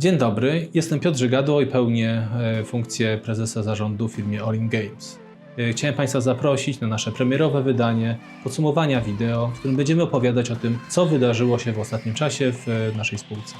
Dzień dobry, jestem Piotr Żygadło i pełnię funkcję prezesa zarządu w firmie All In Games. Chciałem Państwa zaprosić na nasze premierowe wydanie podsumowania wideo, w którym będziemy opowiadać o tym, co wydarzyło się w ostatnim czasie w naszej spółce.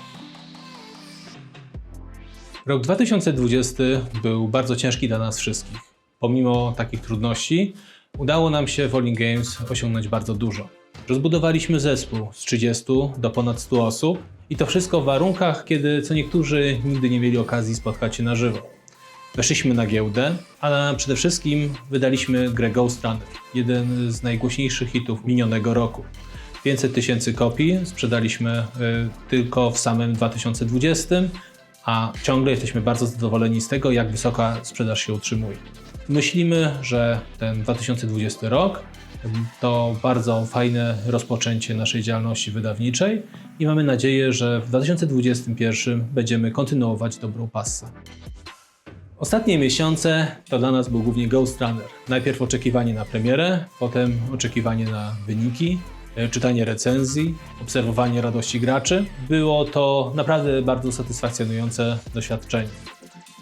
Rok 2020 był bardzo ciężki dla nas wszystkich. Pomimo takich trudności udało nam się w All In Games osiągnąć bardzo dużo. Rozbudowaliśmy zespół z 30 do ponad 100 osób i to wszystko w warunkach, kiedy co niektórzy nigdy nie mieli okazji spotkać się na żywo. Weszliśmy na giełdę, ale przede wszystkim wydaliśmy grę Ghost Runner, jeden z najgłośniejszych hitów minionego roku. 500 000 kopii sprzedaliśmy tylko w samym 2020, a ciągle jesteśmy bardzo zadowoleni z tego, jak wysoka sprzedaż się utrzymuje. Myślimy, że ten 2020 rok to bardzo fajne rozpoczęcie naszej działalności wydawniczej i mamy nadzieję, że w 2021 będziemy kontynuować dobrą passę. Ostatnie miesiące to dla nas był głównie Ghost Runner. Najpierw oczekiwanie na premierę, potem oczekiwanie na wyniki, czytanie recenzji, obserwowanie radości graczy. Było to naprawdę bardzo satysfakcjonujące doświadczenie.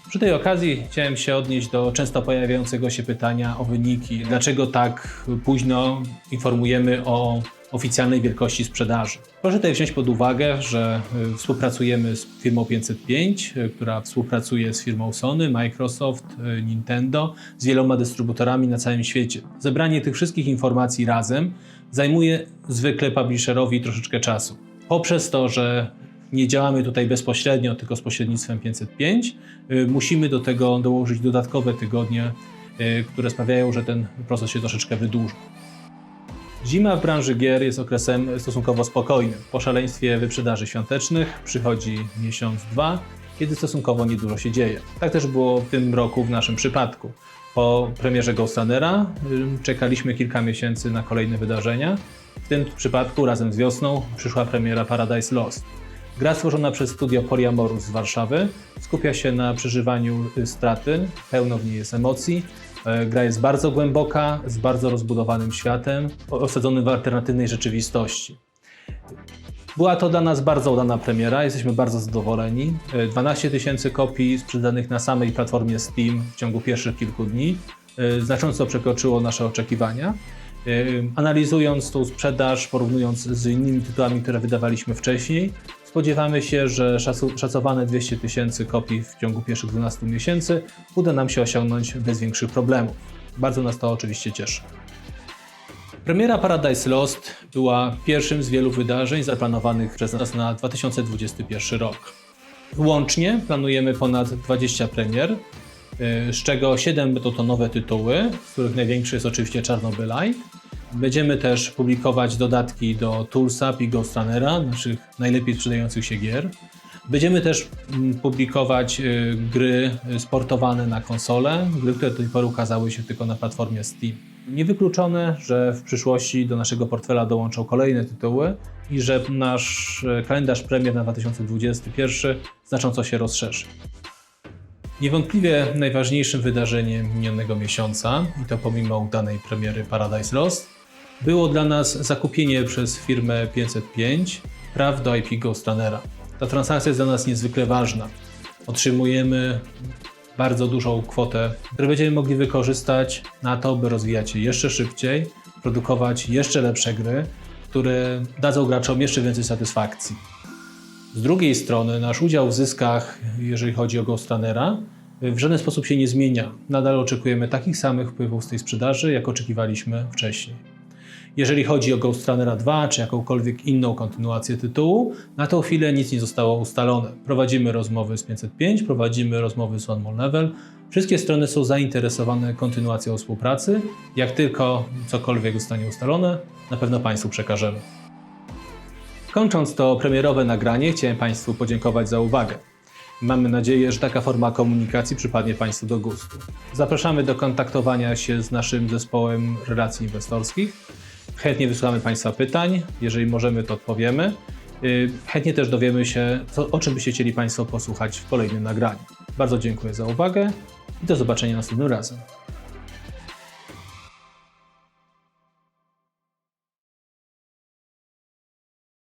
Przy tej okazji chciałem się odnieść do często pojawiającego się pytania o wyniki. Dlaczego tak późno informujemy o oficjalnej wielkości sprzedaży? Proszę tutaj wziąć pod uwagę, że współpracujemy z firmą 505, która współpracuje z firmą Sony, Microsoft, Nintendo, z wieloma dystrybutorami na całym świecie. Zebranie tych wszystkich informacji razem zajmuje zwykle publisherowi troszeczkę czasu. Poprzez to, że nie działamy tutaj bezpośrednio, tylko z pośrednictwem 505. Musimy do tego dołożyć dodatkowe tygodnie, które sprawiają, że ten proces się troszeczkę wydłuża. Zima w branży gier jest okresem stosunkowo spokojnym. Po szaleństwie wyprzedaży świątecznych przychodzi miesiąc, dwa, kiedy stosunkowo niedużo się dzieje. Tak też było w tym roku w naszym przypadku. Po premierze Ghost Runnera czekaliśmy kilka miesięcy na kolejne wydarzenia. W tym przypadku razem z wiosną przyszła premiera Paradise Lost. Gra stworzona przez studio Polyamorous z Warszawy skupia się na przeżywaniu straty, pełno w niej jest emocji. Gra jest bardzo głęboka, z bardzo rozbudowanym światem, osadzonym w alternatywnej rzeczywistości. Była to dla nas bardzo udana premiera, jesteśmy bardzo zadowoleni. 12 000 kopii sprzedanych na samej platformie Steam w ciągu pierwszych kilku dni znacząco przekroczyło nasze oczekiwania. Analizując tą sprzedaż, porównując z innymi tytułami, które wydawaliśmy wcześniej, spodziewamy się, że szacowane 200 000 kopii w ciągu pierwszych 12 miesięcy uda nam się osiągnąć bez większych problemów. Bardzo nas to oczywiście cieszy. Premiera Paradise Lost była pierwszym z wielu wydarzeń zaplanowanych przez nas na 2021 rok. Łącznie planujemy ponad 20 premier, z czego 7 będą to nowe tytuły, z których największy jest oczywiście Czarnobylite. Będziemy też publikować dodatki do Toolsap i Ghost Runnera, naszych najlepiej sprzedających się gier. Będziemy też publikować gry sportowane na konsole, gry, które do tej pory ukazały się tylko na platformie Steam. Niewykluczone, że w przyszłości do naszego portfela dołączą kolejne tytuły i że nasz kalendarz premier na 2021 znacząco się rozszerzy. Niewątpliwie najważniejszym wydarzeniem minionego miesiąca, i to pomimo udanej premiery Paradise Lost, było dla nas zakupienie przez firmę 505 praw do IP Ghost Runnera. Ta transakcja jest dla nas niezwykle ważna. Otrzymujemy bardzo dużą kwotę, którą będziemy mogli wykorzystać na to, by rozwijać się jeszcze szybciej, produkować jeszcze lepsze gry, które dadzą graczom jeszcze więcej satysfakcji. Z drugiej strony nasz udział w zyskach, jeżeli chodzi o Ghost Runnera, w żaden sposób się nie zmienia. Nadal oczekujemy takich samych wpływów z tej sprzedaży, jak oczekiwaliśmy wcześniej. Jeżeli chodzi o Ghost Runnera 2 czy jakąkolwiek inną kontynuację tytułu, na tą chwilę nic nie zostało ustalone. Prowadzimy rozmowy z 505, prowadzimy rozmowy z One More Level. Wszystkie strony są zainteresowane kontynuacją współpracy. Jak tylko cokolwiek zostanie ustalone, na pewno Państwu przekażemy. Kończąc to premierowe nagranie, chciałem Państwu podziękować za uwagę. Mamy nadzieję, że taka forma komunikacji przypadnie Państwu do gustu. Zapraszamy do kontaktowania się z naszym zespołem relacji inwestorskich. Chętnie wysłuchamy Państwa pytań, jeżeli możemy, to odpowiemy. Chętnie też dowiemy się, o czym byście chcieli Państwo posłuchać w kolejnym nagraniu. Bardzo dziękuję za uwagę i do zobaczenia następnym razem.